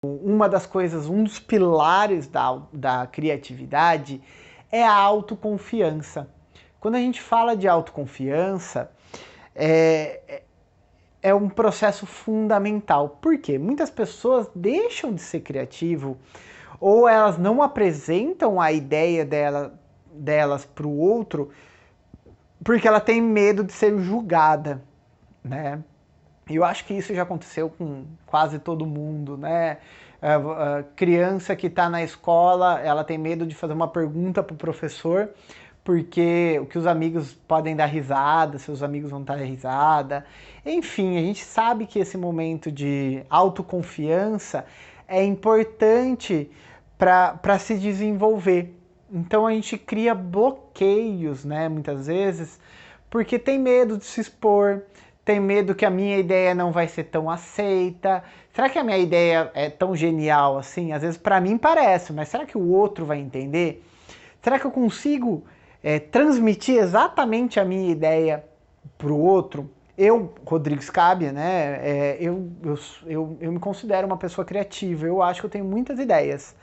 Uma das coisas, um dos pilares da criatividade é a autoconfiança. Quando a gente fala de autoconfiança, é um processo fundamental. Por quê? Muitas pessoas deixam de ser criativo ou elas não apresentam a ideia delas para o outro porque ela tem medo de ser julgada, né? E eu acho que isso já aconteceu com quase todo mundo, né? A criança que está na escola, ela tem medo de fazer uma pergunta para o professor, porque o que os amigos podem dar risada, seus amigos vão dar risada. Enfim, a gente sabe que esse momento de autoconfiança é importante para se desenvolver. Então a gente cria bloqueios, né, muitas vezes, porque tem medo de se expor, tem medo que a minha ideia não vai ser tão aceita. Será que a minha ideia é tão genial assim? Às vezes para mim parece, mas será que o outro vai entender? Será que eu consigo transmitir exatamente a minha ideia para o outro? Eu, Rodrigo Scabia, né, eu me considero uma pessoa criativa, eu acho que eu tenho muitas ideias.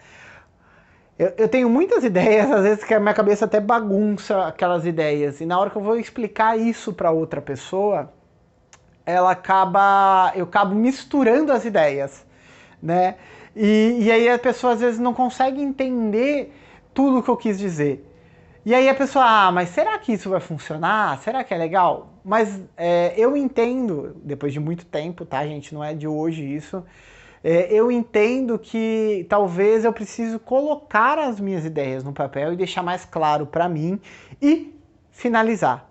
Eu tenho muitas ideias, às vezes que a minha cabeça até bagunça aquelas ideias, e na hora que eu vou explicar isso para outra pessoa, eu acabo misturando as ideias, né? E aí a pessoa às vezes não consegue entender tudo o que eu quis dizer. E aí a pessoa, mas será que isso vai funcionar? Será que é legal? Mas eu entendo, depois de muito tempo, tá, gente? Não é de hoje isso. Eu entendo que talvez eu preciso colocar as minhas ideias no papel e deixar mais claro para mim e finalizar.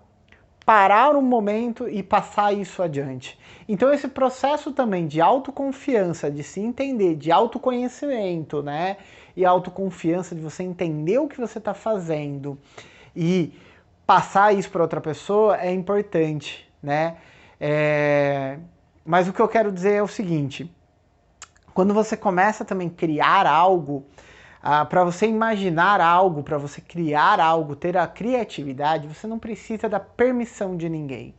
Parar um momento e passar isso adiante. Então esse processo também de autoconfiança, de se entender, de autoconhecimento, né? E autoconfiança de você entender o que você está fazendo e passar isso para outra pessoa é importante, né? Mas o que eu quero dizer é o seguinte: quando você começa também a criar algo, para você imaginar algo, para você criar algo, ter a criatividade, você não precisa da permissão de ninguém.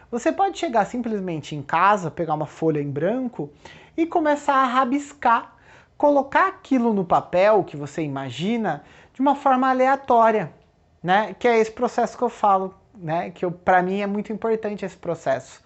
Você pode chegar simplesmente em casa, pegar uma folha em branco e começar a rabiscar, colocar aquilo no papel que você imagina de uma forma aleatória, né? Que é esse processo que eu falo, né? Que para mim é muito importante esse processo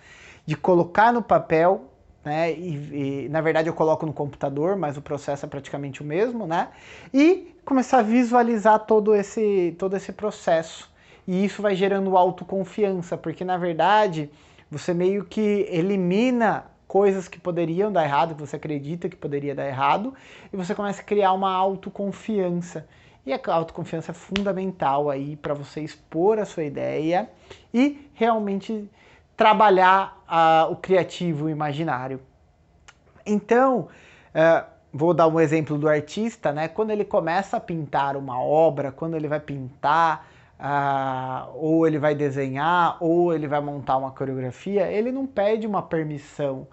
de colocar no papel, né? E na verdade eu coloco no computador, mas o processo é praticamente o mesmo, né? E começar a visualizar todo esse processo. E isso vai gerando autoconfiança, porque na verdade você meio que elimina coisas que poderiam dar errado, que você acredita que poderia dar errado, e você começa a criar uma autoconfiança. E a autoconfiança é fundamental aí para você expor a sua ideia e realmente trabalhar o criativo, o imaginário. Então, vou dar um exemplo do artista, né? Quando ele começa a pintar uma obra, quando ele vai pintar, ou ele vai desenhar, ou ele vai montar uma coreografia, ele não pede uma permissão.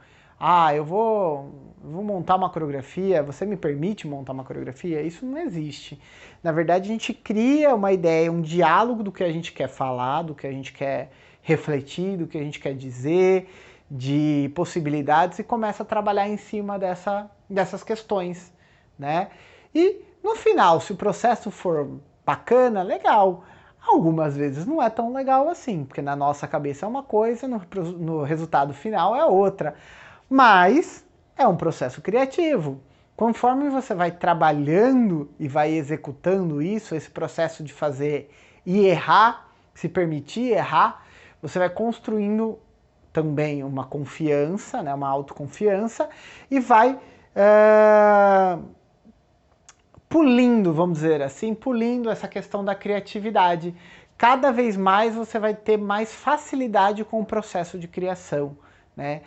Eu vou montar uma coreografia, você me permite montar uma coreografia? Isso não existe. Na verdade, a gente cria uma ideia, um diálogo do que a gente quer falar, do que a gente quer refletir, do que a gente quer dizer, de possibilidades, e começa a trabalhar em cima dessas questões, né? E no final, se o processo for bacana, legal. Algumas vezes não é tão legal assim, porque na nossa cabeça é uma coisa, no resultado final é outra. Mas é um processo criativo. Conforme você vai trabalhando e vai executando isso, esse processo de fazer e errar, se permitir errar, você vai construindo também uma confiança, né, uma autoconfiança, e vai pulindo, vamos dizer assim, pulindo essa questão da criatividade. Cada vez mais você vai ter mais facilidade com o processo de criação, né?